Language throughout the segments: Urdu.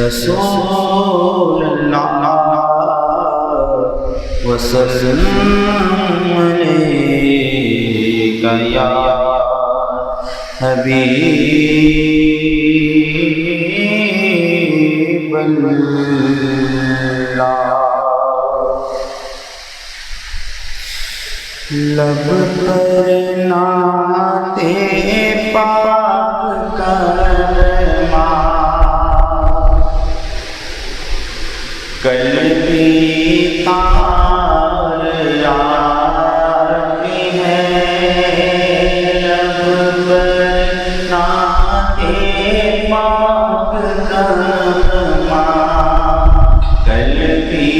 رسول اللہ وسلم علیکہ یا حبیب اللہ۔ لب پر نعت پاک کلمات، قلبی تار آتی ہے۔ لب پر نعت پاک کلمات، قلبی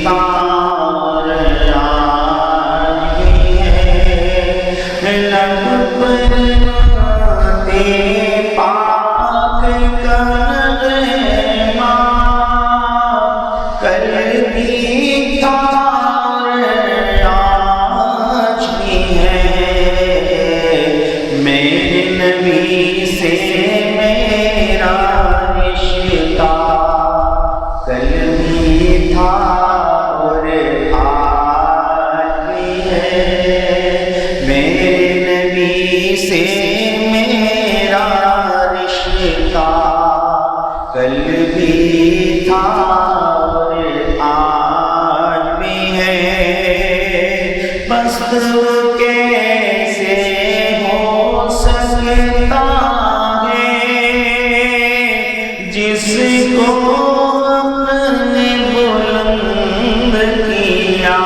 تار آتی ہے۔ لب پر نعت پاک کلمات، قلبی تار آتی ہے۔ میرے نبی سے میرا رشتہ قلبی تھا اور آج بھی ہے۔ میرے نبی سے میرا رشتہ قلبی تھا اور آج بھی ہے۔ بس کیسے ہو سکتا ہے جس کو نے بلند کیا،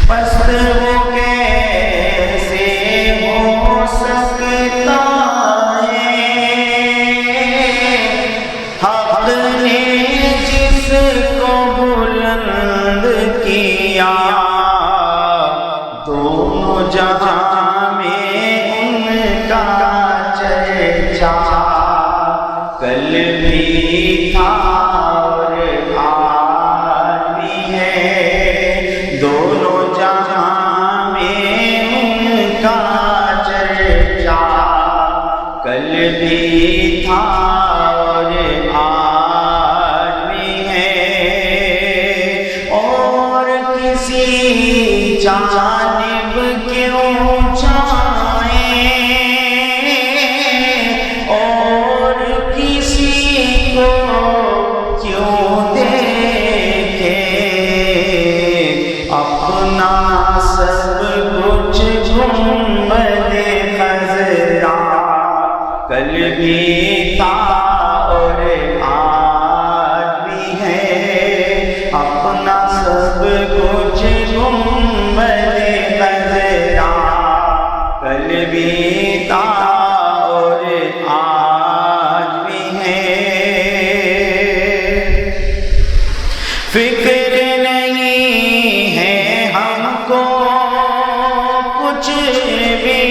بس وہ کیسے ہو سکتا ہے حق نے جس کو بلند کیا۔ دونوں جہاں میں ان کا چرچا قلبی تھا اور آج بھی ہے۔ دونوں جہاں میں ان کا چرچا قلبی تھا اور آج بھی ہے۔ اور کسی جانب کیوں جائیں اور کسی کو کیوں دیکھیں، اپنا سب کچھ گنبد خضرا قلبی تھا اور آج بھی ہے۔ اپنا سب کچھ گنبد خضرا قلبی تھا اور آج بھی ہے۔ فکر نہیں ہے ہم کو کچھ بھی،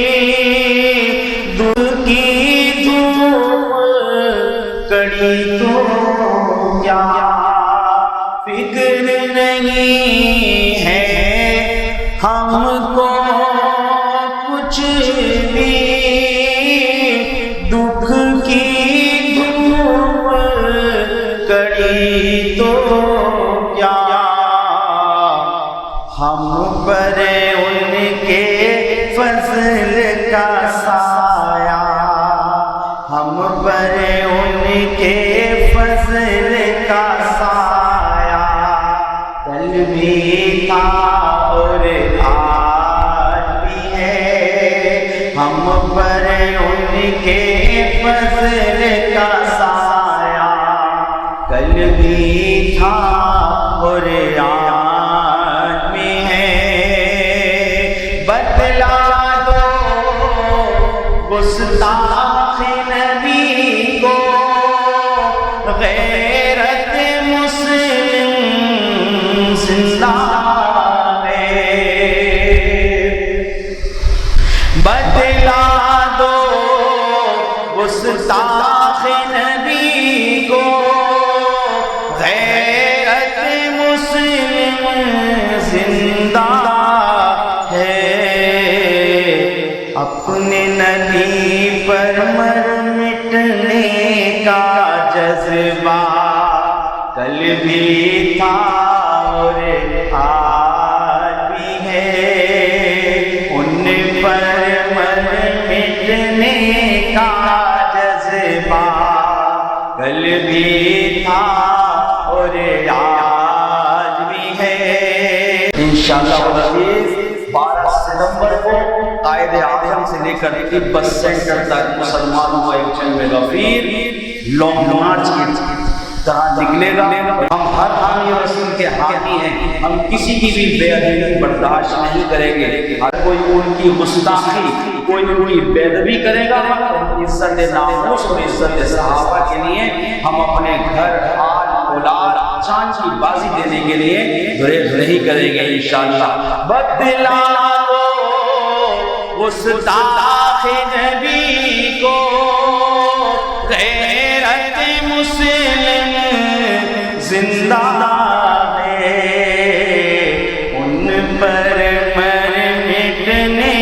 دل کی دھوپ کڑی تو کیا۔ فکر نہیں ہے ہم کو کچھ بھی، دکھ کی دھوپ کڑی تو کیا۔ ہم پر ان کے فضل کا سایہ، ہم پر ان کے فضل کا سایہ قلبی تھا اور آج بھی ہے۔ ہم پر ان کے فضل کا سایہ قلبی تھا اور آج بھی ہے۔ بتلا دو گستاخ نبی کو غیرت مسلم زندہ ہے۔ بتلا دو گستاخ نبی کو غیرت مسلم زندہ ہے۔ اپنے نبی پر مر مٹنے جذبہ کل بھی تھا اور آج بھی ہے، ان پر مٹنے کا جذبہ کل بھی تھا اور آج بھی ہے۔ انشاءاللہ العزیز 12 ستمبر کو قائد اعظم سے لے کر بس سینٹر تک مسلمانوں کا ایک جنگ غفیر لانگ مارچ کی طرح نکلے گا۔ ہم ہر حامی رسول کے حامی ہیں، ہم کسی کی بھی بے ادبی برداشت نہیں کریں گے۔ ہر کوئی ان کی گستاخی، کوئی ان کی بے ادبی کرے گا، عزت ناموس اور عزت صحابہ کے لیے ہم اپنے گھر آل اولاد جان کی بازی دینے کے لیے دھڑے ہی کریں گے انشاءاللہ۔ بدلا دو گستاخ نبی کو، غیرت مسلم زندہ ہے، ان پر مٹنے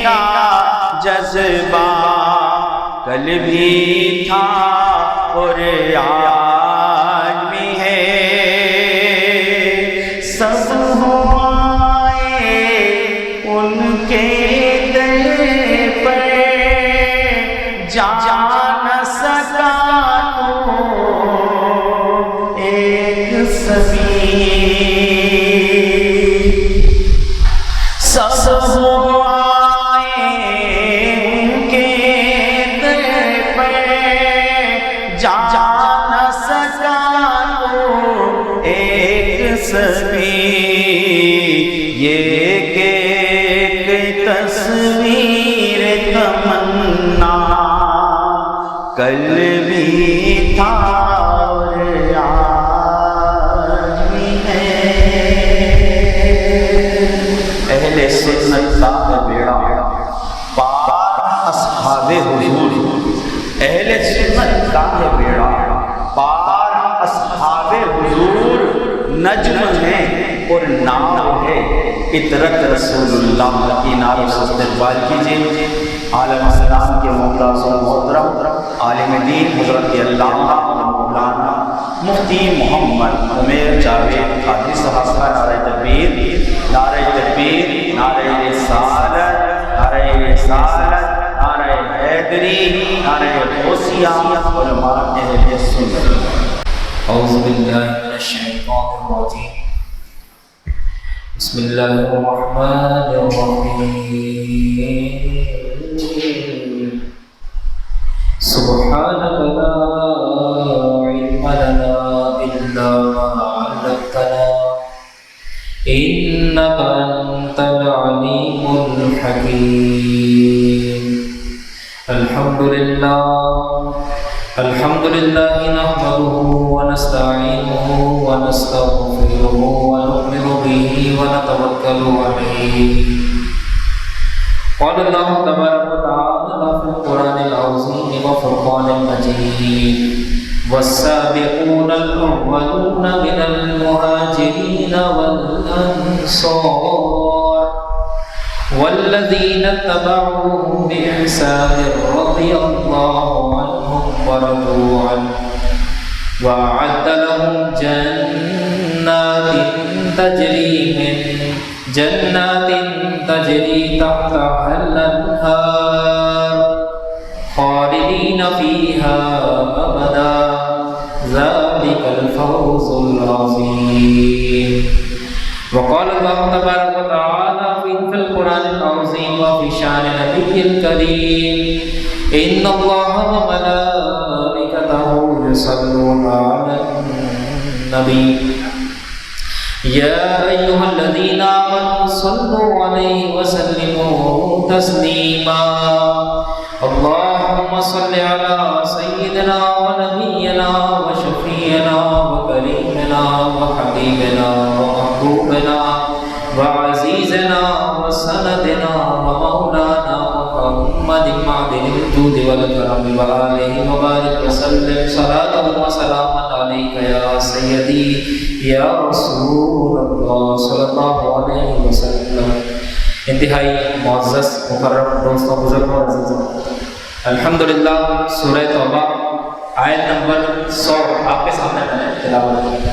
کا جذبہ کل بھی تھا اور آج بھی ہے۔ سب ہو آئے ان کے در پر، جا نہ سکا تو ایک سبھی، سب ہو آئے ان کے در پر، جا نہ سکا تو ایک سبھی، یہ کہ ایک تصویر تمنا کل بھی تھا اور آج بھی ہے۔ اہل سنت کا بیڑا پار اصحاب حضور، اہل سنت کا بیڑا پار اصحاب حضور، نجم ہے اور نام ہے اطرت رسول اللہ کی۔ نام سے استقبال کیجیے عالم اسلام کے ممتاز و محترم عالم دین حضرت علامہ مولانا مفتی محمد عمیر جاوید قادری صاحب کا نعرہ تکبیر، نعرہ تکبیر، نعرہ رسالت، نعرہ رسالت، نعرہ حیدری، نعرہ غوثیہ، علماء اہل سنت۔ اعوذ باللہ من الشیطان الرجیم، بسم اللہ الرحمن الرحیم، سبحانک لا علم لنا الا ما علمتنا انک انت العلیم الحکیم۔ الحمد للہ نحمده ونستعینه ونستغفره ونؤمن به ونتوکل علیہ۔ قال اللہ تبارک وتعالی فی القرآن العظیم وفرقان المجید، والسابقون الأولون من المهاجرين والأنصار والذين اتبعوهم بإحسان رضي الله عنهم ورضوا عنه وأعد لهم جنات تجري تحتها الأنهار خالدين فيها أبدا ذلك الفوز العظيم۔ وقال الله تبارك وتعالى في القرآن العظيم وفي شأن نبيه الكريم، إن الله وملائكته يصلون على النبي يا أيها الذين آمنوا صلوا عليه وسلموا تسليما۔ اللهم صل على سيدنا ونبينا وشفيعنا وكريمنا وحبيبنا ومحبوبنا وعزيزنا وسندنا ومولانا محمد معدن الجود والكرم وآله وبارك وسلم صلاة وسلاما عليك يا سيدي یا رسول اللہ صلی اللہ علیہ وسلم۔ انتہائی معزز مکرم دوستوں، بزرگوں، عزیزوں، الحمدللہ سورہ توبہ آیت نمبر 100 آپ کے سامنے میں نے تلاوت کی۔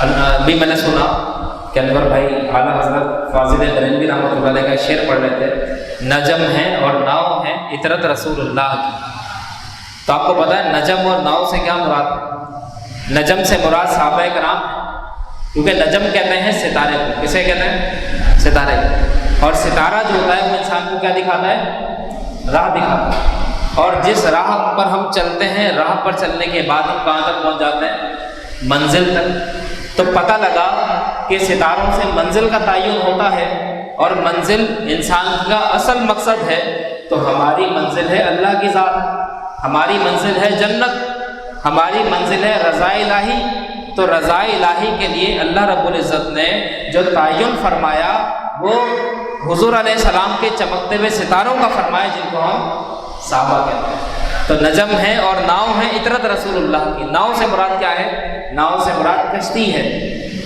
ابھی میں نے سنا کہ انور بھائی اعلیٰ حضرت فاضل بریلوی رحمۃ اللہ علیہ کا شعر پڑھ رہے تھے، نجم ہے اور ناؤ ہے اطرت رسول اللہ کی۔ تو آپ کو پتہ ہے نجم اور ناؤ سے کیا مراد ہے؟ نجم سے مراد صحابہ کرام ہے، کیونکہ نجم کہتے ہیں ستارے کو۔ کسے کہتے ہیں؟ ستارے کو۔ اور ستارہ جو ہوتا ہے وہ انسان کو کیا دکھاتا ہے؟ راہ دکھاتا ہے۔ اور جس راہ پر ہم چلتے ہیں، راہ پر چلنے کے بعد ہم کہاں تک پہنچ جاتے ہیں؟ منزل تک۔ تو پتہ لگا کہ ستاروں سے منزل کا تعین ہوتا ہے، اور منزل انسان کا اصل مقصد ہے۔ تو ہماری منزل ہے اللہ کی ذات، ہماری منزل ہے جنت، ہماری منزل ہے رضا الہی۔ تو رضا الہی کے لیے اللہ رب العزت نے جو تعین فرمایا وہ حضور علیہ السلام کے چمکتے ہوئے ستاروں کا فرمایا، جن کو ہم صحابہ کہتے ہیں۔ تو نجم ہے اور ناؤ ہے اطرت رسول اللہ کی۔ ناؤ سے مراد کیا ہے؟ ناؤ سے مراد کشتی ہے۔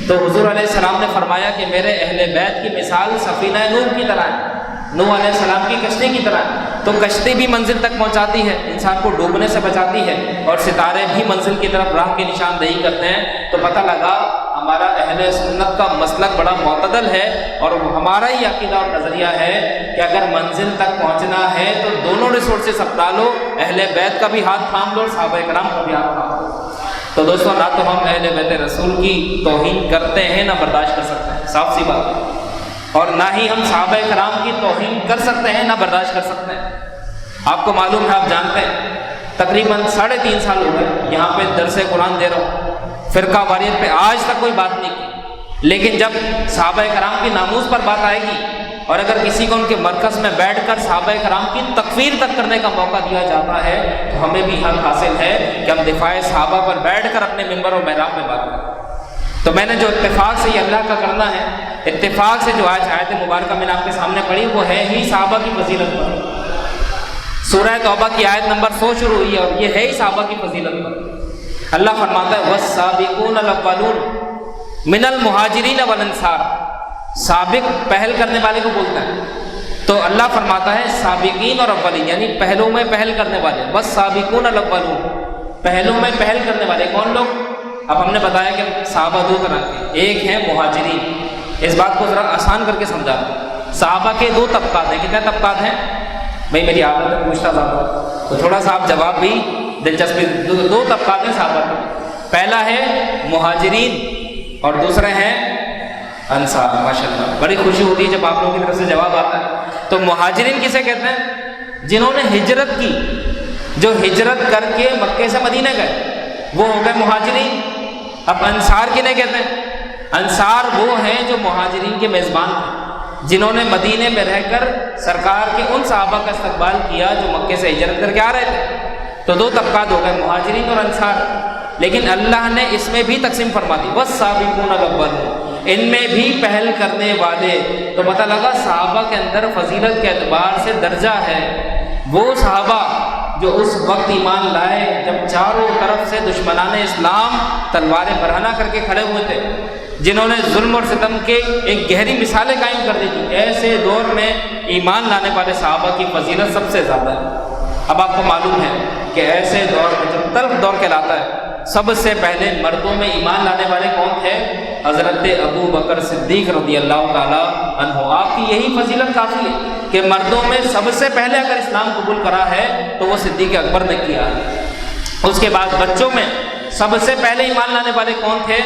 تو حضور علیہ السلام نے فرمایا کہ میرے اہل بیت کی مثال سفینہ نوح کی طرح ہے، نوح علیہ السلام کی کشتی کی طرح ہے۔ تو کشتی بھی منزل تک پہنچاتی ہے، انسان کو ڈوبنے سے بچاتی ہے، اور ستارے بھی منزل کی طرف راہ کی نشاندہی کرتے ہیں۔ تو پتہ لگا ہمارا اہل سنت کا مسلک بڑا معتدل ہے، اور ہمارا ہی عقیدہ اور نظریہ ہے کہ اگر منزل تک پہنچنا ہے تو دونوں ریسورسز اپنا لو، اہل بیت کا بھی ہاتھ تھام لو اور صحابہ کرام کا بھی ہاتھ تھام لو۔ تو دوستو، نہ تو ہم اہل بیت رسول کی توہین کرتے ہیں، نہ برداشت کر سکتے ہیں، صاف سی بات ہے، اور نہ ہی ہم صحابہ کرام کی توہین کر سکتے ہیں، نہ برداشت کر سکتے ہیں۔ آپ کو معلوم ہے، آپ جانتے ہیں، تقریباً 3.5 سال ہو گئے یہاں پہ درس قرآن دے رہا ہوں، فرقہ واریت پہ آج تک کوئی بات نہیں کی، لیکن جب صحابہ کرام کی ناموس پر بات آئے گی، اور اگر کسی کو ان کے مرکز میں بیٹھ کر صحابہ کرام کی تکفیر تک کرنے کا موقع دیا جاتا ہے، تو ہمیں بھی حق حاصل ہے کہ ہم دفاع صحابہ پر بیٹھ کر اپنے ممبر و محراب میں بات کریں۔ تو میں نے جو اتفاق سے یہ اللہ کا کرنا ہے، اتفاق سے جو آج آیت مبارکہ میں نے آپ کے سامنے پڑھی، وہ ہے ہی صحابہ کی فضیلت پر۔ سورہ توبہ کی آیت نمبر 100 شروع ہوئی ہے، اور یہ ہے ہی صحابہ کی فضیلت پر۔ اللہ فرماتا ہے وَالسَّابِقُونَ الْأَوَّلُونَ مِنَ الْمُهَاجِرِينَ وَالْأَنصَارِ۔ سابق پہل کرنے والے کو بولتا ہے، تو اللہ فرماتا ہے سابقین اور اولین، یعنی پہلوں میں پہل کرنے والے۔ وَالسَّابِقُونَ الْأَوَّلُونَ، پہلوں میں پہل کرنے والے کون لوگ؟ اب ہم نے بتایا کہ صحابہ 2 طرح کے، ایک ہے مہاجرین۔ اس بات کو ذرا آسان کر کے سمجھا دوں، صحابہ کے 2 طبقات ہیں۔ کتنے طبقات ہیں بھائی؟ میری عادت ہے پوچھتا تھا، تو تھوڑا سا آپ جواب بھی دلچسپی۔ 2 طبقات ہیں صحابہ کے، پہلا ہے مہاجرین اور دوسرے ہیں انصار۔ ماشاءاللہ، بڑی خوشی ہوتی ہے جب آپ لوگوں کی طرف سے جواب آتا ہے۔ تو مہاجرین کسے کہتے ہیں؟ جنہوں نے ہجرت کی، جو ہجرت کر کے مکے سے مدینہ گئے، وہ ہو گئے مہاجرین۔ اب انصار کنہیں کہتے ہیں؟ انصار وہ ہیں جو مہاجرین کے میزبان تھے، جنہوں نے مدینے میں رہ کر سرکار کے ان صحابہ کا استقبال کیا جو مکے سے ہجرت کر کے آ رہے تھے۔ تو 2 طبقات ہو گئے، مہاجرین اور انصار۔ لیکن اللہ نے اس میں بھی تقسیم فرما دی، وَالسَّابِقُونَ الْأَوَّلُونَ، ان میں بھی پہل کرنے والے۔ تو پتہ لگا صحابہ کے اندر فضیلت کے اعتبار سے درجہ ہے۔ وہ صحابہ جو اس وقت ایمان لائے جب چاروں طرف سے دشمنان اسلام تلواریں برہنہ کر کے کھڑے ہوئے تھے، جنہوں نے ظلم اور ستم کے ایک گہری مثالیں قائم کر دی تھی، ایسے دور میں ایمان لانے والے صحابہ کی فضیلت سب سے زیادہ ہے۔ اب آپ کو معلوم ہے کہ ایسے دور میں جب تلخ دور کہلاتا ہے، سب سے پہلے مردوں میں ایمان لانے والے کون تھے؟ حضرت ابو بکر صدیق رضی اللہ تعالیٰ عنہ۔ آپ کی یہی فضیلت کافی ہے کہ مردوں میں سب سے پہلے اگر اسلام قبول کرا ہے تو وہ صدیق اکبر نے کیا ہے۔ اس کے بعد بچوں میں سب سے پہلے ایمان لانے والے کون تھے؟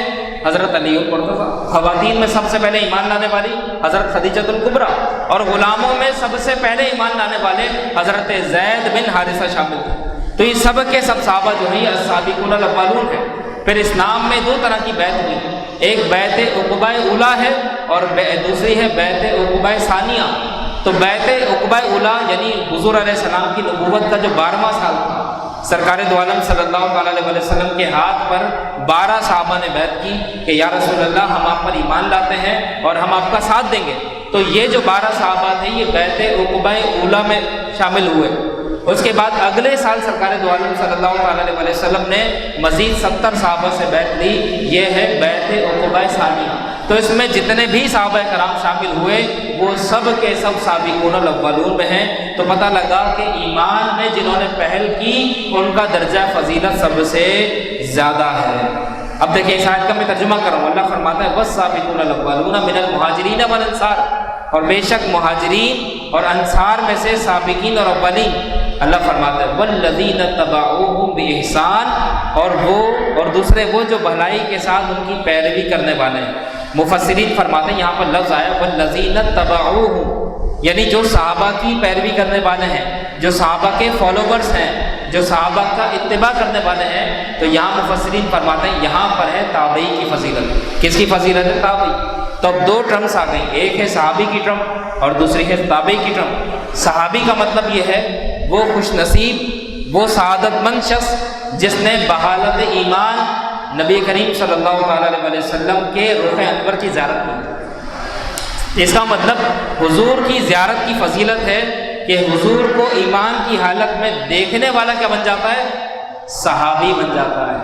حضرت علی المرتضیٰ۔ خواتین میں سب سے پہلے ایمان لانے والی حضرت خدیجہ الکبریٰ، اور غلاموں میں سب سے پہلے ایمان لانے والے حضرت زید بن حارثہ شامل تھے۔ تو یہ سب کے سب صحابہ جو ہیں السابقون الاولون ہیں۔ پھر اسلام میں 2 طرح کی بیعت ہوئی، ایک بیعت عقبہ اولیٰ ہے اور دوسری ہے بیعت عقبہ ثانیہ۔ تو بیعت عقبہ اولیٰ یعنی حضور علیہ السلام کی نبوت کا جو 12واں سال تھا، سرکار دو عالم صلی اللہ تعالیٰ علیہ وسلم کے ہاتھ پر 12 صحابہ نے بیعت کی کہ یا رسول اللہ ہم آپ پر ایمان لاتے ہیں اور ہم آپ کا ساتھ دیں گے۔ تو یہ جو 12 صحابہ تھے یہ بیعت عقبہ اولیٰ میں شامل ہوئے۔ اس کے بعد اگلے سال سرکار دو عالم صلی اللہ تعالیٰ علیہ وسلم نے مزید 70 صحابہ سے بیعت لی، یہ ہے بیعت عقبہ ثانیہ۔ تو اس میں جتنے بھی صحابہ کرام شامل ہوئے وہ سب کے سب سابقون الاولون میں ہیں. تو پتہ لگا کہ ایمان میں جنہوں نے پہل کی ان کا درجہ فضیلت سب سے زیادہ ہے. اب دیکھیں اس آیت کا میں ترجمہ کر رہا ہوں. اللہ فرماتا ہے والسابقون الاولون من المہاجرین والانصار، اور بے شک مہاجرین اور انصار میں سے سابقین اور اولین. اللہ فرماتا ہے والذین تبعوہم باحسان، اور دوسرے وہ جو بھلائی کے ساتھ ان کی پیروی کرنے والے ہیں. مفسرین فرماتے ہیں یہاں پر لفظ آیا والذین تبعوہم، یعنی جو صحابہ کی پیروی کرنے والے ہیں، جو صحابہ کے فالوورز ہیں، جو صحابہ کا اتباع کرنے والے ہیں. تو یہاں مفسرین فرماتے ہیں یہاں پر ہے تابعی کی فضیلت. کس کی فضیلت ہے؟ تابعی. تو اب دو ٹرمس آ گئی، ایک ہے صحابی کی ٹرم اور دوسری ہے تابعی کی ٹرم. صحابی کا مطلب یہ ہے وہ خوش نصیب، وہ سعادت مند شخص جس نے بحالت ایمان نبی کریم صلی اللہ تعالیٰ علیہ وسلم کے رخ انور کی زیارت کی. اس کا مطلب حضور کی زیارت کی فضیلت ہے کہ حضور کو ایمان کی حالت میں دیکھنے والا کیا بن جاتا ہے؟ صحابی بن جاتا ہے.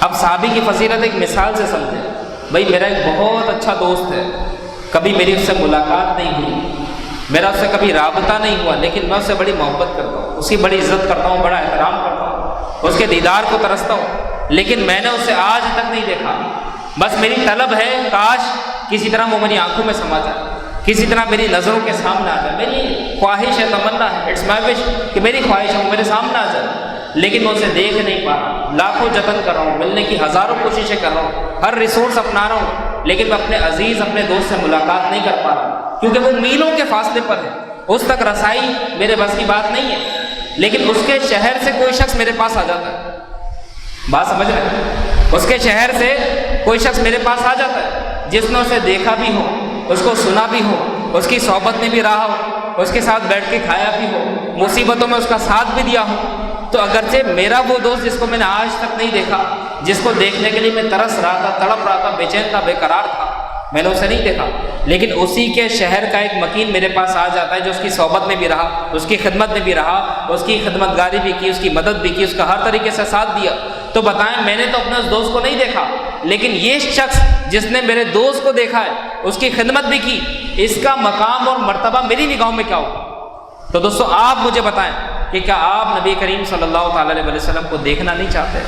اب صحابی کی فضیلت ایک مثال سے سمجھیں. بھائی میرا ایک بہت اچھا دوست ہے، کبھی میری اس سے ملاقات نہیں ہوئی، میرا اس سے کبھی رابطہ نہیں ہوا، لیکن میں اس سے بڑی محبت کرتا ہوں، اس کی بڑی عزت کرتا ہوں، بڑا احترام کرتا ہوں، اس کے دیدار کو ترستا ہوں، لیکن میں نے اسے آج تک نہیں دیکھا. بس میری طلب ہے کاش کسی طرح وہ میری آنکھوں میں سما جائے، کسی طرح میری نظروں کے سامنے آ جائے. میری خواہش ہے، تمنا ہے، اٹس مائی وش کہ میری خواہش ہے وہ میرے سامنے آ جائے، لیکن میں اسے دیکھ نہیں پا رہا. لاکھوں جتن کر رہا ہوں، ملنے کی ہزاروں کوششیں کر رہا ہوں، ہر ریسورس اپنا رہا ہوں، لیکن میں اپنے عزیز اپنے دوست سے ملاقات نہیں کر پا رہا کیونکہ وہ میلوں کے فاصلے پر ہے. اس تک رسائی میرے بس کی بات نہیں ہے. لیکن اس کے شہر سے کوئی شخص میرے پاس آ جاتا ہے. بات سمجھ رہے ہیں؟ اس کے شہر سے کوئی شخص میرے پاس آ جاتا ہے جس نے اسے دیکھا بھی ہو، اس کو سنا بھی ہو، اس کی صحبت میں بھی رہا ہو، اس کے ساتھ بیٹھ کے کھایا بھی ہو، مصیبتوں میں اس کا ساتھ بھی دیا ہو. تو اگرچہ میرا وہ دوست جس کو میں نے آج تک نہیں دیکھا، جس کو دیکھنے کے لیے میں ترس رہا تھا، تڑپ رہا تھا، بے چین تھا، بے قرار تھا، میں نے اسے نہیں دیکھا، لیکن اسی کے شہر کا ایک مکین میرے پاس آ جاتا ہے جو اس کی صحبت میں بھی رہا، اس کی خدمت میں بھی رہا، اس کی خدمت گاری بھی کی، اس کی مدد بھی کی، اس کا ہر طریقے سے ساتھ دیا. تو بتائیں میں نے تو اپنے اس دوست کو نہیں دیکھا، لیکن یہ شخص جس نے میرے دوست کو دیکھا ہے، اس کی خدمت بھی کی، اس کا مقام اور مرتبہ میری نگاہوں میں کیا ہوگا؟ تو دوستو آپ مجھے بتائیں کہ کیا آپ نبی کریم صلی اللہ تعالیٰ علیہ وسلم کو دیکھنا نہیں چاہتے؟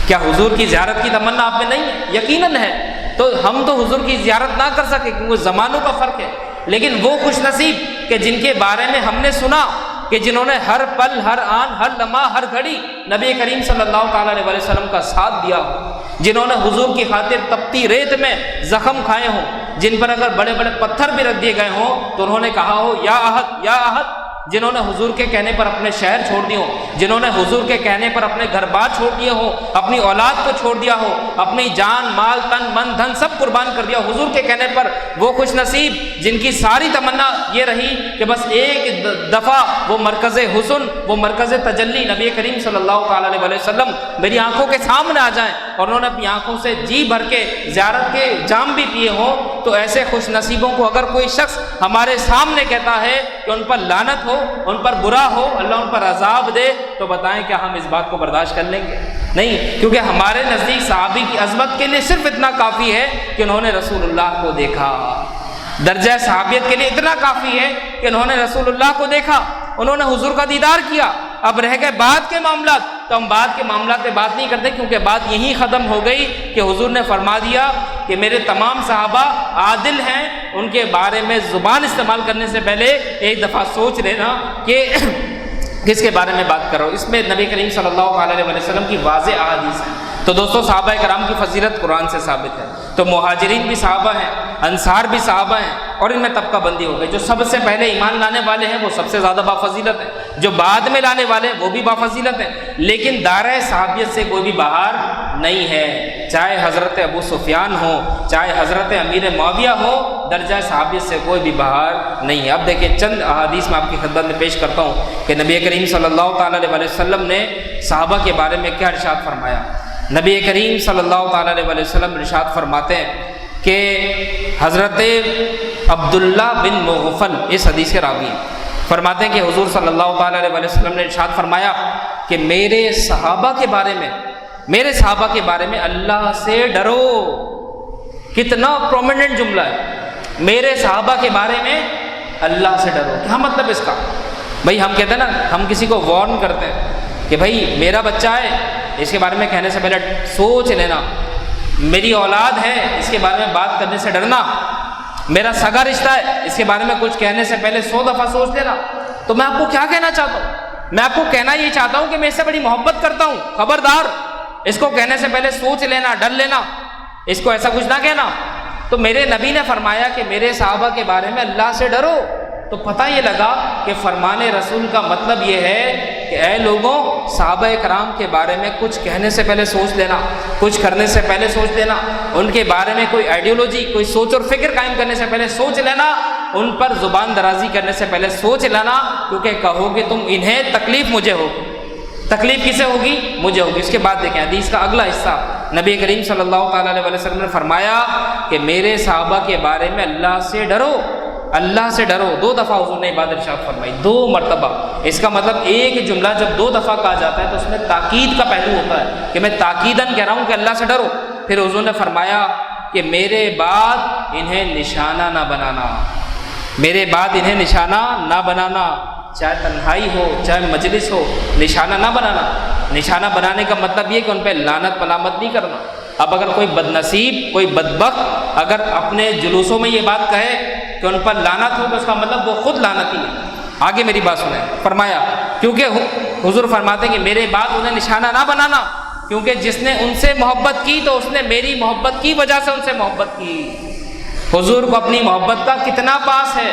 کیا حضور کی زیارت کی تمنا آپ میں نہیں ہے؟ یقیناً ہے. تو ہم تو حضور کی زیارت نہ کر سکے کیونکہ زمانوں کا فرق ہے، لیکن وہ خوش نصیب کہ جن کے بارے میں ہم نے سنا کہ جنہوں نے ہر پل، ہر آن، ہر لمحہ، ہر گھڑی نبی کریم صلی اللہ تعالیٰ علیہ وسلم کا ساتھ دیا ہو، جنہوں نے حضور کی خاطر تپتی ریت میں زخم کھائے ہوں، جن پر اگر بڑے بڑے پتھر بھی رکھ دیے گئے ہوں تو انہوں نے کہا ہو یا احد یا احد، جنہوں نے حضور کے کہنے پر اپنے شہر چھوڑ دیے ہوں، جنہوں نے حضور کے کہنے پر اپنے گھر بار چھوڑ دیے ہوں، اپنی اولاد کو چھوڑ دیا ہو، اپنی جان، مال، تن، من، دھن سب قربان کر دیا حضور کے کہنے پر، وہ خوش نصیب جن کی ساری تمنا یہ رہی کہ بس ایک دفعہ وہ مرکز حسن، وہ مرکز تجلی نبی کریم صلی اللہ تعالیٰ علیہ وسلم میری آنکھوں کے سامنے آ جائیں، اور انہوں نے اپنی آنکھوں سے جی بھر کے زیارت کے جام بھی پیے ہوں. تو ایسے خوش نصیبوں کو اگر کوئی شخص ہمارے سامنے کہتا ہے کہ ان پر لعنت ہو، ان پر برا ہو، اللہ ان پر عذاب دے، تو بتائیں کیا ہم اس بات کو برداشت کر لیں گے؟ نہیں، کیونکہ ہمارے نزدیک صحابی کی عظمت کے لیے صرف اتنا کافی ہے کہ انہوں نے رسول اللہ کو دیکھا. درجہ صحابیت کے لیے اتنا کافی ہے کہ انہوں نے رسول اللہ کو دیکھا، انہوں نے حضور کا دیدار کیا. اب رہ گئے بعد کے معاملات، تو ہم بعد کے معاملات پہ بات نہیں کرتے کیونکہ بات یہی ختم ہو گئی کہ حضور نے فرما دیا کہ میرے تمام صحابہ عادل ہیں. ان کے بارے میں زبان استعمال کرنے سے پہلے ایک دفعہ سوچ لینا کہ کس کے بارے میں بات کر رہا ہوں. اس میں نبی کریم صلی اللہ علیہ وسلم کی واضح احادیث ہیں. تو دوستو صحابہ کرام کی فضیلت قرآن سے ثابت ہے. تو مہاجرین بھی صحابہ ہیں، انصار بھی صحابہ ہیں، اور ان میں طبقہ بندی ہو گئی. جو سب سے پہلے ایمان لانے والے ہیں وہ سب سے زیادہ بافضیلت ہیں، جو بعد میں لانے والے ہیں وہ بھی بافضیلت ہیں، لیکن دائرہ صحابیت سے کوئی بھی باہر نہیں ہے. چاہے حضرت ابو سفیان ہو، چاہے حضرت امیر معاویہ ہو، درجہ صحابیت سے کوئی بھی باہر نہیں ہے. اب دیکھیں چند احادیث میں آپ کی خدمت میں پیش کرتا ہوں کہ نبی کریم صلی اللہ تعالیٰ علیہ وسلم نے صحابہ کے بارے میں کیا ارشاد فرمایا. نبی کریم صلی اللہ تعالیٰ علیہ وسلم ارشاد فرماتے ہیں کہ حضرت عبداللہ بن مغفل اس حدیث کے راوی ہیں، فرماتے ہیں کہ حضور صلی اللہ تعالیٰ علیہ وسلم نے ارشاد فرمایا کہ میرے صحابہ کے بارے میں اللہ سے ڈرو. کتنا پرومیننٹ جملہ ہے، میرے صحابہ کے بارے میں اللہ سے ڈرو. کیا مطلب اس کا؟ بھائی ہم کہتے ہیں نا، ہم کسی کو وارن کرتے ہیں کہ بھائی میرا بچہ ہے، اس کے بارے میں کہنے سے پہلے سوچ لینا. میری اولاد ہے، اس کے بارے میں بات کرنے سے ڈرنا. میرا سگا رشتہ ہے، اس کے بارے میں کچھ کہنے سے پہلے 100 دفعہ سوچ لینا. تو میں آپ کو کیا کہنا چاہتا ہوں؟ میں آپ کو کہنا یہ چاہتا ہوں کہ میں اس سے بڑی محبت کرتا ہوں، خبردار اس کو کہنے سے پہلے سوچ لینا، ڈر لینا، اس کو ایسا کچھ نہ کہنا. تو میرے نبی نے فرمایا کہ میرے صحابہ کے بارے میں اللہ سے ڈرو. تو پتہ یہ لگا کہ فرمان رسول کا مطلب یہ ہے کہ اے لوگوں، صحابہ کرام کے بارے میں کچھ کہنے سے پہلے سوچ لینا، کچھ کرنے سے پہلے سوچ لینا، ان کے بارے میں کوئی آئیڈیالوجی، کوئی سوچ اور فکر قائم کرنے سے پہلے سوچ لینا، ان پر زبان درازی کرنے سے پہلے سوچ لینا، کیونکہ کہو گے تم انہیں، تکلیف مجھے ہوگی. تکلیف کسے ہوگی؟ مجھے ہوگی. اس کے بعد دیکھیں حدیث کا اگلا حصہ. نبی کریم صلی اللہ تعالیٰ علیہ وسلم نے فرمایا کہ میرے صحابہ کے بارے میں اللہ سے ڈرو، اللہ سے ڈرو. 2 دفعہ حضور نے بات ارشاد فرمائی، 2 مرتبہ. اس کا مطلب ایک جملہ جب 2 دفعہ کہا جاتا ہے تو اس میں تاکید کا پہلو ہوتا ہے کہ میں تاکیداً کہہ رہا ہوں کہ اللہ سے ڈرو. پھر حضور نے فرمایا کہ میرے بعد انہیں نشانہ نہ بنانا، میرے بعد انہیں نشانہ نہ بنانا، چاہے تنہائی ہو چاہے مجلس ہو، نشانہ نہ بنانا. نشانہ بنانے کا مطلب یہ کہ ان پہ لعنت ملامت نہیں کرنا. اب اگر کوئی بد نصیب، کوئی بدبخت اگر اپنے جلوسوں میں یہ بات کہے کہ ان پر لعنت ہو تو اس کا مطلب وہ خود لعنتی ہے. آگے میری بات سنیں. فرمایا کیونکہ حضور فرماتے ہیں کہ میرے بعد انہیں نشانہ نہ بنانا، کیونکہ جس نے ان سے محبت کی تو اس نے میری محبت کی وجہ سے ان سے محبت کی. حضور کو اپنی محبت کا کتنا پاس ہے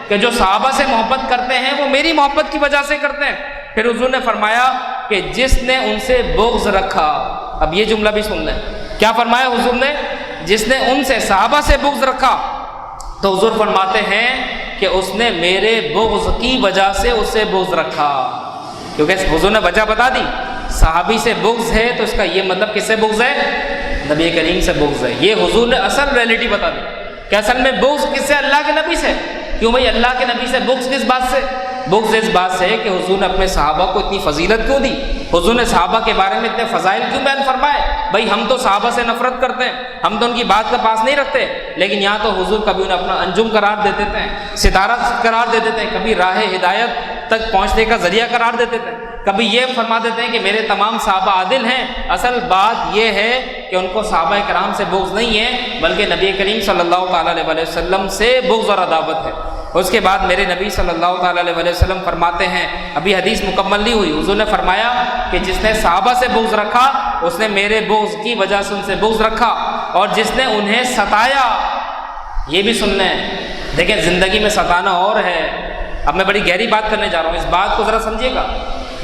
کہ جو صحابہ سے محبت کرتے ہیں وہ میری محبت کی وجہ سے کرتے ہیں. پھر حضور نے فرمایا کہ جس نے ان سے بغض رکھا. اب یہ جملہ بھی سن لیں. کیا فرمایا حضور نے؟ جس نے ان سے، صحابہ سے بغض رکھا. تو حضور فرماتے ہیں کہ اس نے میرے بغض کی وجہ سے اس سے بغض رکھا. کیونکہ حضور نے وجہ بتا دی، صحابی سے بغض ہے تو اس کا یہ مطلب کس سے بغض ہے؟ نبی کریم سے بغض ہے. یہ حضور نے اصل ریئلٹی بتا دی کہ اصل میں بغض کس سے؟ اللہ کے نبی سے. کیوں بھائی اللہ کے نبی سے بغض کس بات سے؟ بغض اس بات سے کہ حضور نے اپنے صحابہ کو اتنی فضیلت کیوں دی، حضور نے صحابہ کے بارے میں اتنے فضائل کیوں بیان فرمائے. بھائی ہم تو صحابہ سے نفرت کرتے ہیں، ہم تو ان کی بات کا پاس نہیں رکھتے، لیکن یہاں تو حضور کبھی انہیں اپنا انجم قرار دے دیتے ہیں، ستارہ قرار دے دیتے ہیں، کبھی راہ ہدایت تک پہنچنے کا ذریعہ قرار دے دیتے ہیں، کبھی یہ فرما دیتے ہیں کہ میرے تمام صحابہ عادل ہیں. اصل بات یہ ہے کہ ان کو صحابہ کرام سے بغض نہیں ہے، بلکہ نبی کریم صلی اللہ تعالیٰ علیہ وسلم سے بغض اور عداوت ہے. اس کے بعد میرے نبی صلی اللہ تعالیٰ علیہ وسلم فرماتے ہیں، ابھی حدیث مکمل نہیں ہوئی، حضور نے فرمایا کہ جس نے صحابہ سے بغض رکھا اس نے میرے بغض کی وجہ سے ان سے بغض رکھا، اور جس نے انہیں ستایا. یہ بھی سن لیں. دیکھیں زندگی میں ستانا اور ہے. اب میں بڑی گہری بات کرنے جا رہا ہوں، اس بات کو ذرا سمجھیے گا.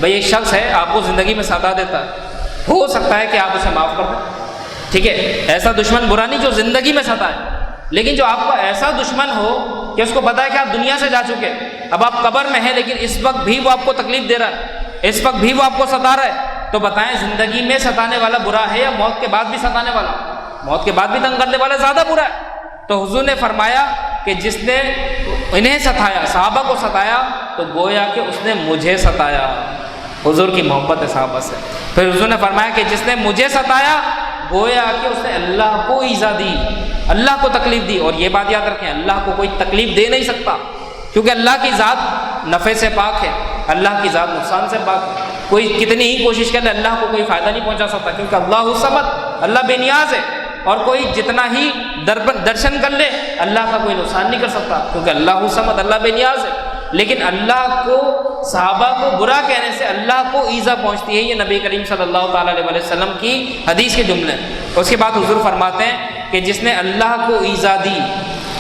بھئی ایک شخص ہے آپ کو زندگی میں ستا دیتا ہے، ہو سکتا ہے کہ آپ اسے معاف کر دیں، ٹھیک ہے، ایسا دشمن برا نہیں جو زندگی میں ستائے، لیکن جو آپ کا ایسا دشمن ہو کہ اس کو پتہ ہے کہ آپ دنیا سے جا چکے، اب آپ قبر میں ہیں لیکن اس وقت بھی وہ آپ کو تکلیف دے رہا ہے، اس وقت بھی وہ آپ کو ستا رہا ہے، تو بتائیں زندگی میں ستانے والا برا ہے یا موت کے بعد بھی ستانے والا؟ موت کے بعد بھی تنگ کرنے والا زیادہ برا ہے. تو حضور نے فرمایا کہ جس نے انہیں ستایا، صحابہ کو ستایا، تو گویا کہ اس نے مجھے ستایا. حضور کی محبت ہے صحابہ سے. پھر حضور نے فرمایا کہ جس نے مجھے ستایا گویا کہ اس نے اللہ کو ایذا دی، اللہ کو تکلیف دی. اور یہ بات یاد رکھیں، اللہ کو کوئی تکلیف دے نہیں سکتا، کیونکہ اللہ کی ذات نفع سے پاک ہے، اللہ کی ذات نقصان سے پاک ہے. کوئی کتنی ہی کوشش کر لے اللہ کو کوئی فائدہ نہیں پہنچا سکتا، کیونکہ اللہ الصمد، اللہ بے نیاز ہے. اور کوئی جتنا ہی درشن کر لے اللہ کا کوئی نقصان نہیں کر سکتا، کیونکہ اللہ الصمد، اللہ بے نیاز ہے. لیکن اللہ کو، صحابہ کو برا کہنے سے اللہ کو ایذا پہنچتی ہے. یہ نبی کریم صلی اللہ تعالیٰ علیہ وسلم کی حدیث کے جملے ہیں. اس کے بعد حضور فرماتے ہیں کہ جس نے اللہ کو ایذا دی،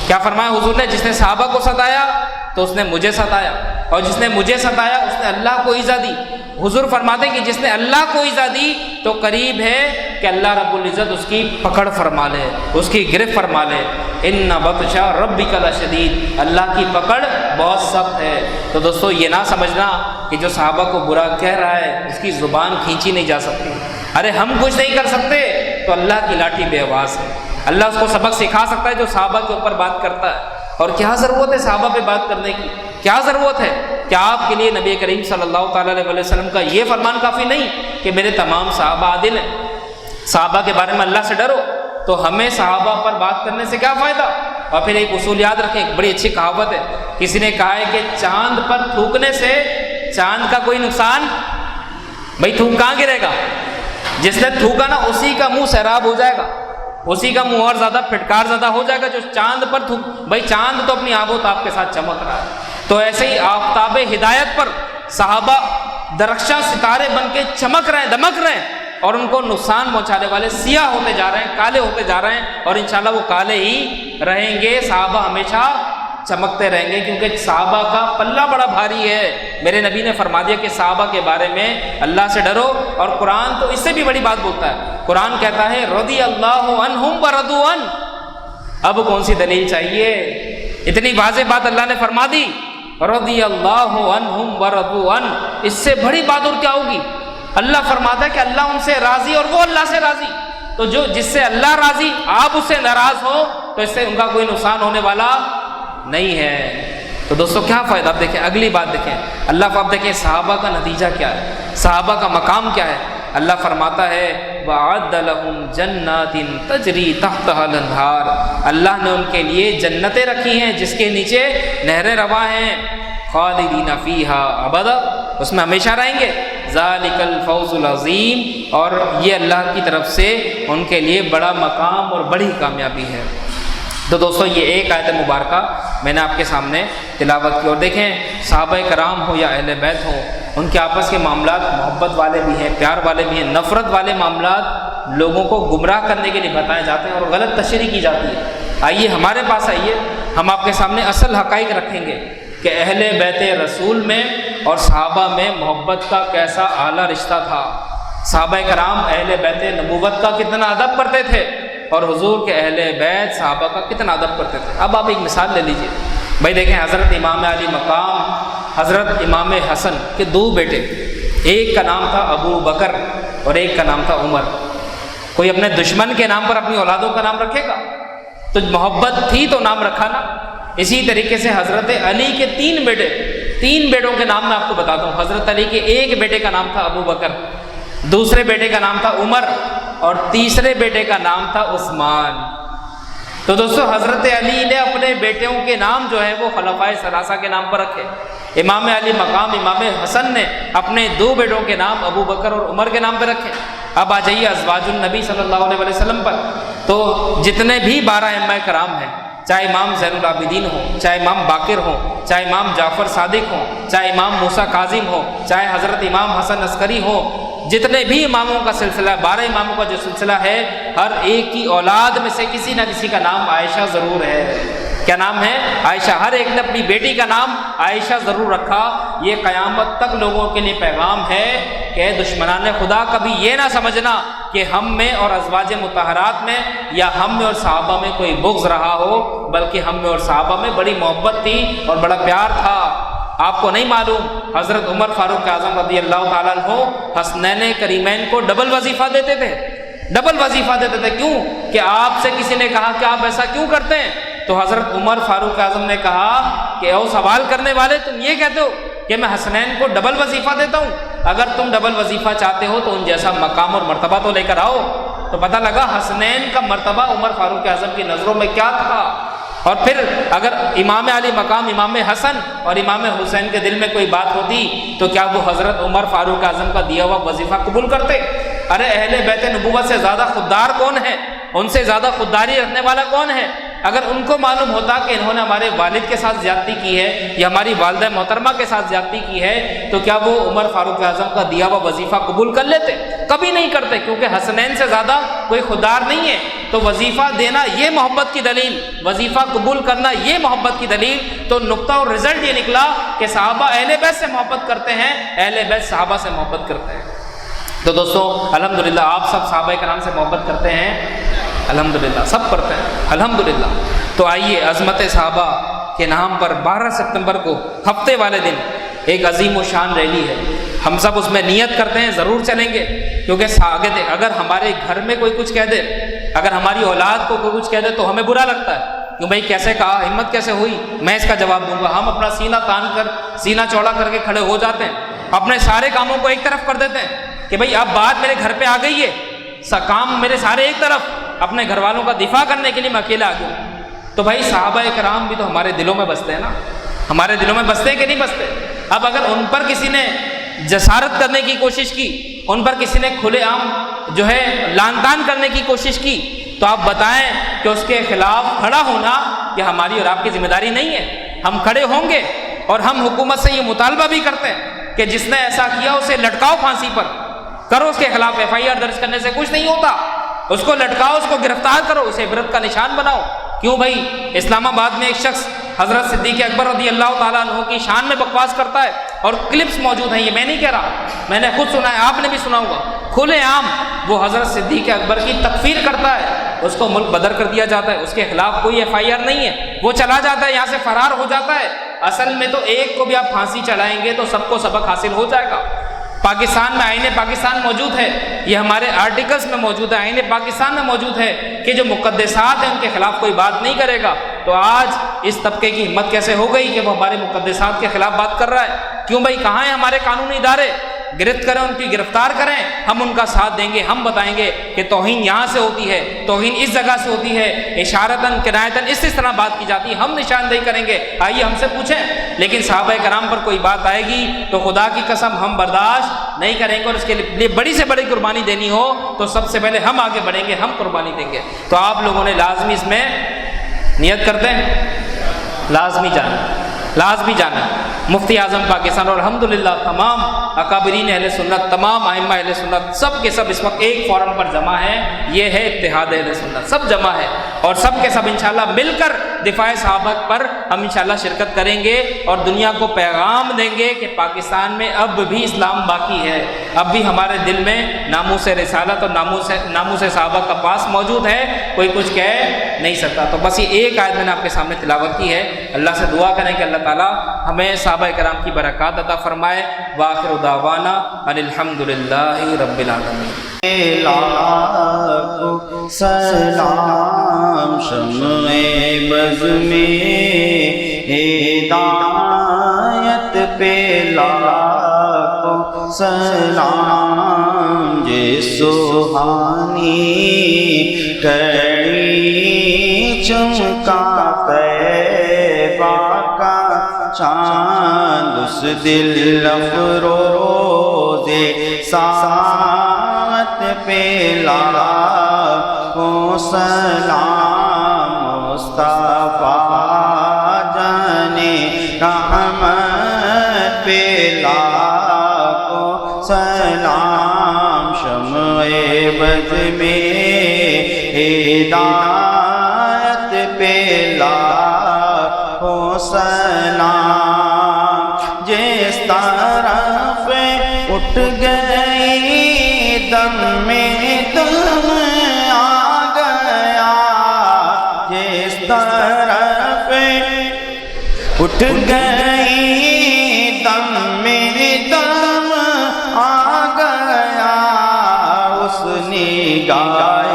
کیا فرمایا حضور نے؟ جس نے صحابہ کو ستایا تو اس نے مجھے ستایا، اور جس نے مجھے ستایا اس نے اللہ کو ایذا دی. حضور فرماتے ہیں کہ جس نے اللہ کو ایذا دی تو قریب ہے کہ اللہ رب العزت اس کی پکڑ فرما لے، اس کی گرفت فرما لے. ان بطش ربک لشدید، اللہ کی پکڑ بہت سخت ہے. تو دوستو یہ نہ سمجھنا کہ جو صحابہ کو برا کہہ رہا ہے اس کی زبان کھینچی نہیں جا سکتی. ارے ہم کچھ نہیں کر سکتے تو اللہ کی لاٹھی بے آواز ہے. اللہ اس کو سبق سکھا سکتا ہے جو صحابہ کے اوپر بات کرتا ہے. اور کیا ضرورت ہے صحابہ پہ بات کرنے کی؟ کیا ضرورت ہے؟ کیا آپ کے لیے نبی کریم صلی اللہ تعالیٰ علیہ وسلم کا یہ فرمان کافی نہیں کہ میرے تمام صحابہ عادل ہیں، صحابہ کے بارے میں اللہ سے ڈرو؟ تو ہمیں صحابہ پر بات کرنے سے کیا فائدہ؟ اور پھر ایک اصول یاد رکھیں، ایک بڑی اچھی کہاوت ہے، کسی نے کہا ہے کہ چاند پر تھوکنے سے چاند کا کوئی نقصان، بھائی تھوک کہاں گرے گا؟ جس نے تھوکا نا اسی کا منہ سیراب ہو جائے گا، اسی کا منہ اور زیادہ پھٹکار زیادہ ہو جائے گا جو چاند پر تھوک۔ بھائی چاند تو اپنی آب و تاب کے ساتھ چمک رہا ہے، تو ایسے ہی آفتاب ہدایت پر صحابہ درخشاں ستارے بن کے چمک رہے ہیں، دمک رہے ہیں، اور ان کو نقصان پہنچانے والے سیاہ ہوتے جا رہے ہیں، کالے ہوتے جا رہے ہیں، اور انشاءاللہ وہ کالے ہی رہیں گے۔ صحابہ ہمیشہ چمکتے رہیں گے، کیونکہ صحابہ کا پلہ بڑا بھاری ہے۔ میرے نبی نے فرما دیا کہ صحابہ کے بارے میں اللہ سے ڈرو، اور قرآن تو اس سے بھی بڑی بات بولتا ہے۔ قرآن کہتا ہے رضی اللہ عنہم ورضوا عنہ۔ اب کون سی دلیل چاہیے؟ اتنی واضح بات اللہ نے فرما دی، رضی اللہ عنہم ورضوا عنہ، اس سے بڑی بات اور کیا ہوگی؟ اللہ فرماتا ہے کہ اللہ ان سے راضی اور وہ اللہ سے راضی، تو جو جس سے اللہ راضی آپ اس سے ناراض ہو تو اس سے ان کا کوئی نقصان ہونے والا نہیں ہے۔ تو دوستو کیا فائدہ؟ آپ دیکھیں اگلی بات دیکھیں، اللہ آپ دیکھیں صحابہ کا نتیجہ کیا ہے، صحابہ کا مقام کیا ہے۔ اللہ فرماتا ہے وَأَعَدَّ لَهُمْ جَنَّاتٍ تَجْرِي تَحْتَهَا الْأَنْهَارُ، اللہ نے ان کے لیے جنتیں رکھی ہیں جس کے نیچے نہریں رواں ہیں، خالدین فیہا ابدا، اس میں ہمیشہ رہیں گے، ذالک الفوز العظیم، اور یہ اللہ کی طرف سے ان کے لیے بڑا مقام اور بڑی کامیابی ہے۔ تو دوستو یہ ایک آیت مبارکہ میں نے آپ کے سامنے تلاوت کی، اور دیکھیں صحابہ کرام ہو یا اہل بیت ہو، ان کے آپس کے معاملات محبت والے بھی ہیں، پیار والے بھی ہیں، نفرت والے معاملات لوگوں کو گمراہ کرنے کے لیے بتائے جاتے ہیں اور غلط تشریح کی جاتی ہے۔ آئیے ہمارے پاس آئیے، ہم آپ کے سامنے اصل حقائق رکھیں گے کہ اہل بیت رسول میں اور صحابہ میں محبت کا کیسا اعلیٰ رشتہ تھا، صحابہ کرام اہل بیت نبوت کا کتنا ادب کرتے تھے، اور حضور کے اہل بیت صحابہ کا کتنا ادب کرتے تھے۔ اب آپ ایک مثال لے لیجئے، بھائی دیکھیں حضرت امام علی مقام، حضرت امام حسن کے دو بیٹے، ایک کا نام تھا ابو بکر اور ایک کا نام تھا عمر۔ کوئی اپنے دشمن کے نام پر اپنی اولادوں کا نام رکھے گا؟ تو محبت تھی تو نام رکھا نا۔ اسی طریقے سے حضرت علی کے تین بیٹوں کے نام میں آپ کو بتاتا ہوں۔ حضرت علی کے ایک بیٹے کا نام تھا ابو بکر، دوسرے بیٹے کا نام تھا عمر، اور تیسرے بیٹے کا نام تھا عثمان۔ تو دوستو حضرت علی نے اپنے بیٹوں کے نام جو ہے وہ خلفائے ثلاثہ کے نام پر رکھے۔ امام علی مقام امام حسن نے اپنے دو بیٹوں کے نام ابو بکر اور عمر کے نام پہ رکھے۔ اب آ جائیے ازواج النبی صلی اللہ علیہ وسلم پر، تو جتنے بھی 12 ائمہ کرام ہیں، چاہے امام زین العابدین ہوں، چاہے امام باقر ہوں، چاہے امام جعفر صادق ہوں، چاہے امام موسیٰ کاظم ہوں، چاہے حضرت امام حسن عسکری ہوں، جتنے بھی اماموں کا سلسلہ، 12 اماموں کا جو سلسلہ ہے، ہر ایک کی اولاد میں سے کسی نہ کسی کا نام عائشہ ضرور ہے۔ کیا نام ہے؟ عائشہ۔ ہر ایک نے اپنی بیٹی کا نام عائشہ ضرور رکھا۔ یہ قیامت تک لوگوں کے لیے پیغام ہے کہ دشمنان خدا کبھی یہ نہ سمجھنا کہ ہم میں اور ازواج مطہرات میں یا ہم میں اور صحابہ میں کوئی بغض رہا ہو، بلکہ ہم میں اور صحابہ میں بڑی محبت تھی اور بڑا پیار تھا۔ آپ کو نہیں معلوم حضرت عمر فاروق اعظم رضی اللہ تعالیٰ عنہ حسنین کریمین کو ڈبل وظیفہ دیتے تھے، ڈبل وظیفہ دیتے تھے۔ کیوں؟ کہ آپ سے کسی نے کہا کہ آپ ایسا کیوں کرتے ہیں؟ تو حضرت عمر فاروق اعظم نے کہا کہ او سوال کرنے والے، تم یہ کہتے ہو کہ میں حسنین کو ڈبل وظیفہ دیتا ہوں؟ اگر تم ڈبل وظیفہ چاہتے ہو تو ان جیسا مقام اور مرتبہ تو لے کر آؤ۔ تو پتہ لگا حسنین کا مرتبہ عمر فاروق اعظم کی نظروں میں کیا تھا۔ اور پھر اگر امام علی مقام امام حسن اور امام حسین کے دل میں کوئی بات ہوتی تو کیا وہ حضرت عمر فاروق اعظم کا دیا ہوا وظیفہ قبول کرتے؟ ارے اہل بیت نبوت سے زیادہ خوددار کون ہے؟ ان سے زیادہ خودداری رکھنے والا کون ہے؟ اگر ان کو معلوم ہوتا کہ انہوں نے ہمارے والد کے ساتھ زیادتی کی ہے یا ہماری والدہ محترمہ کے ساتھ زیادتی کی ہے تو کیا وہ عمر فاروق اعظم کا دیا ہوا وظیفہ قبول کر لیتے؟ کبھی نہیں کرتے، کیونکہ حسنین سے زیادہ کوئی خوددار نہیں ہے۔ تو وظیفہ دینا یہ محبت کی دلیل، وظیفہ قبول کرنا یہ محبت کی دلیل۔ تو نقطہ اور رزلٹ یہ نکلا کہ صحابہ اہل بیت سے محبت کرتے ہیں، اہل بیت صحابہ سے محبت کرتے ہیں۔ تو دوستو الحمدللہ آپ سب صحابہ کرام سے محبت کرتے ہیں، الحمدللہ سب کرتے ہیں الحمدللہ۔ تو آئیے عظمت صحابہ کے نام پر 12 ستمبر کو ہفتے والے دن ایک عظیم و شان ریلی ہے، ہم سب اس میں نیت کرتے ہیں ضرور چلیں گے، کیونکہ اگر ہمارے گھر میں کوئی کچھ کہہ دے، اگر ہماری اولاد کو کوئی کچھ کہہ دے تو ہمیں برا لگتا ہے کہ بھائی کیسے کہا، ہمت کیسے ہوئی، میں اس کا جواب دوں گا۔ ہم اپنا سینہ تان کر، سینہ چوڑا کر کے کھڑے ہو جاتے ہیں، اپنے سارے کاموں کو ایک طرف کر دیتے ہیں کہ بھائی اب بات میرے گھر پہ آ گئی ہے، کام میرے سارے ایک طرف، اپنے گھر والوں کا دفاع کرنے کے لیے میں اکیلا آ گیا ہوں۔ تو بھائی صحابہ کرام بھی تو ہمارے دلوں میں بستے ہیں نا، ہمارے دلوں میں بستے ہیں کہ نہیں بستے؟ اب اگر ان پر کسی نے جسارت کرنے کی کوشش کی، ان پر کسی نے کھلے عام جو ہے لان تان کرنے کی کوشش کی، تو آپ بتائیں کہ اس کے خلاف کھڑا ہونا یہ ہماری اور آپ کی ذمہ داری نہیں ہے؟ ہم کھڑے ہوں گے اور ہم حکومت سے یہ مطالبہ بھی کرتے ہیں کہ جس نے ایسا کیا اسے لٹکاؤ پھانسی پر، کرو اس کے خلاف FIR درج کرنے سے کچھ نہیں ہوتا، اس کو لٹکاؤ، اس کو گرفتار کرو، اسے عبرت کا نشان بناؤ۔ کیوں بھائی اسلام آباد میں ایک شخص حضرت صدیق اکبر رضی اللہ تعالیٰ عنہ کی شان میں بکواس کرتا ہے، اور کلپس موجود ہیں، یہ میں نہیں کہہ رہا، میں نے خود سنا ہے، آپ نے بھی سنا ہوگا، کھلے عام وہ حضرت صدیق اکبر کی تکفیر کرتا ہے، اس کو ملک بدر کر دیا جاتا ہے، اس کے خلاف کوئی FIR نہیں ہے، وہ چلا جاتا ہے، یہاں سے فرار ہو جاتا ہے۔ اصل میں تو ایک کو بھی آپ پھانسی چلائیں گے تو سب کو سبق حاصل ہو جائے گا۔ پاکستان میں آئین پاکستان موجود ہے، یہ ہمارے آرٹیکلز میں موجود ہے، آئین پاکستان میں موجود ہے کہ جو مقدسات ہیں ان کے خلاف کوئی بات نہیں کرے گا۔ تو آج اس طبقے کی ہمت کیسے ہو گئی کہ وہ ہمارے مقدسات کے خلاف بات کر رہا ہے؟ کیوں بھائی؟ کہاں ہیں ہمارے قانونی ادارے؟ گرفت کریں، ان کی گرفتار کریں، ہم ان کا ساتھ دیں گے، ہم بتائیں گے کہ توہین یہاں سے ہوتی ہے، توہین اس جگہ سے ہوتی ہے، اشارتاً کنایتاً اس طرح بات کی جاتی ہے، ہم نشاندہی کریں گے، آئیے ہم سے پوچھیں۔ لیکن صحابہ کرام پر کوئی بات آئے گی تو خدا کی قسم ہم برداشت نہیں کریں گے، اور اس کے لیے بڑی سے بڑی قربانی دینی ہو تو سب سے پہلے ہم آگے بڑھیں گے، ہم قربانی دیں گے۔ تو آپ لوگوں نے لازمی اس میں نیت کرتے ہیں، لازمی جانا مفتی اعظم پاکستان اور الحمدللہ تمام اکابرین اہل سنت، تمام ائمہ اہل سنت سب کے سب اس وقت ایک فورم پر جمع ہیں، یہ ہے اتحاد اہل سنت، سب جمع ہے، اور سب کے سب انشاءاللہ مل کر دفاع صحابہ پر ہم انشاءاللہ شرکت کریں گے، اور دنیا کو پیغام دیں گے کہ پاکستان میں اب بھی اسلام باقی ہے، اب بھی ہمارے دل میں ناموس رسالت اور ناموس صحابہ کا پاس موجود ہے، کوئی کچھ کہہ نہیں سکتا۔ تو بس یہ ایک آیت میں نے آپ کے سامنے تلاوت کی ہے، اللہ سے دعا کریں کہ اللہ تعالیٰ ہمیں صحابہ کرام کی برکات عطا فرمائے۔ وآخر دعوانا ان الحمدللہ رب العالمین۔ لاکھوں سلام شمع بز میں ہدایت پہ، لاکھوں سلام جے سبحانی کڑی چمکا طیبہ کا چاند، اس دل افروز ساعت پہ لاکھوں سلام، مصطفیٰ جانے رحمت پہ لاکھوں سلام، شمع بز میں ہدایت پہ لاکھوں سلام، جس طرف اٹھ گئی دم میں دم آ گیا، جس طرف اٹھ گئی دم میں دم آ گیا، اس نگاہ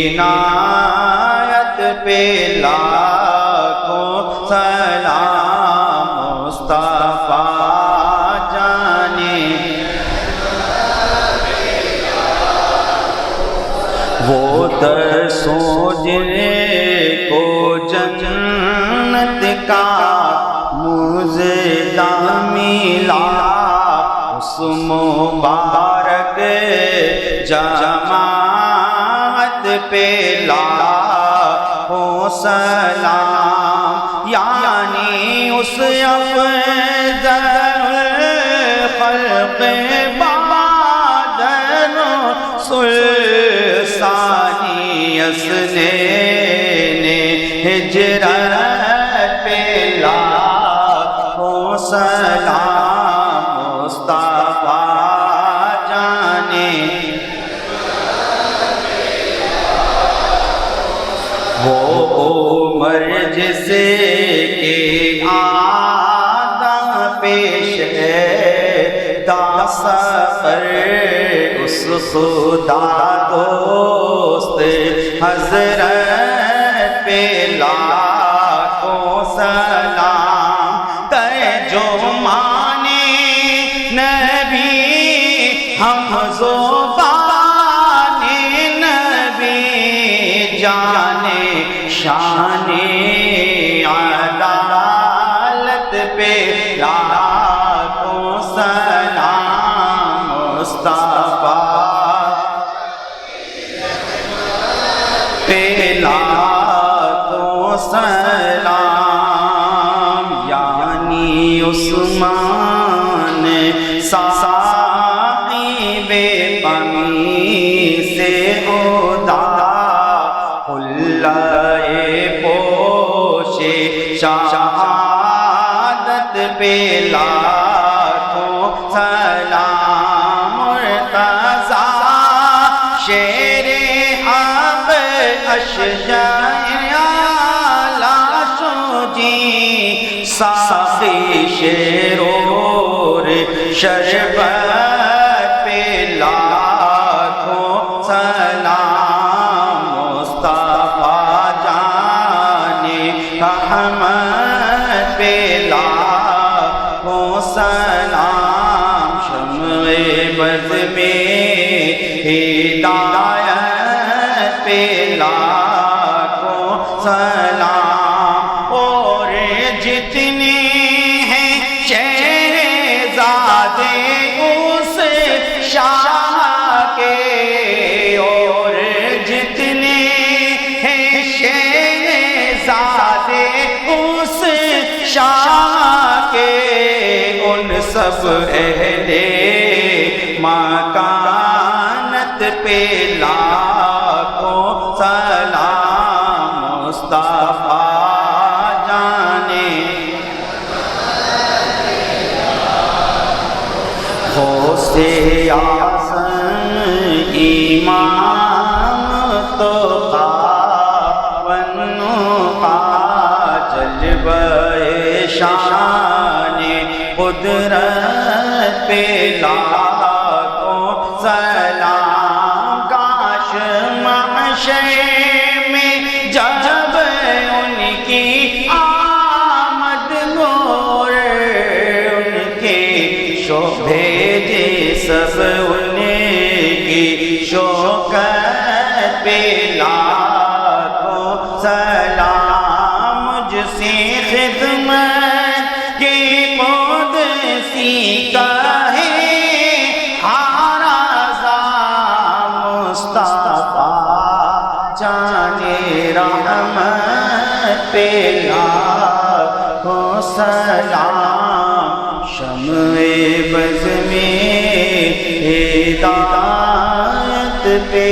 عنایت پہ لاکھوں سلام، مصطفیٰ جانے وہ درسوں جن کو جنت کا مزدہ ملا، اس مبارک جماعت پہ لاکھوں سلام، یعنی اس افضل الخلق بعد رسول ثانی اسنین ہجرت پہ لاکھوں سلام، مصطفیٰ جانے وہ عمر جس کے آدھا پیش ہے دا سفر، اس خدا دوست حضرت پہ لاکھوں سلام، تے جو مانے نبی ہم زبان نبی جانے شان عدالت پہ لاکھوں سلام مصطفیٰ پہ لاکھوں سلام یعنی عثمان صاحب قمیص خدا حلۂ پوش شہادت پہ لاکھوں سلام مرتضیٰ شیر حق اشجع لاشو جی ساقی شیرور شربت پہ لاکھوں سلام مصطفیٰ جان احمد پہ لاکھوں سلام شمع بز میں ہدایت پہ لاکھوں سلام اور جتنے ہیں شہزادے اس شاہ کے اور جتنے ہیں شہزادے اس شاہ کے ان سب اہل مکانت پہ لاکھوں سلام مصطفیٰ جانے غوث اعظم امام تو جلوہ شان قدرت پہ لاکھوں سلام کاش محشر میں جب ان کی آمد نور ان کے شوبھے جے سب ان کی شوکت پہ لاکھوں سلام مجھ سے خدمت کی قدسی کہے رضا مصطفیٰ جانے رحمت پہ لاکھوں سلام شمع بز میں ہدایت پہ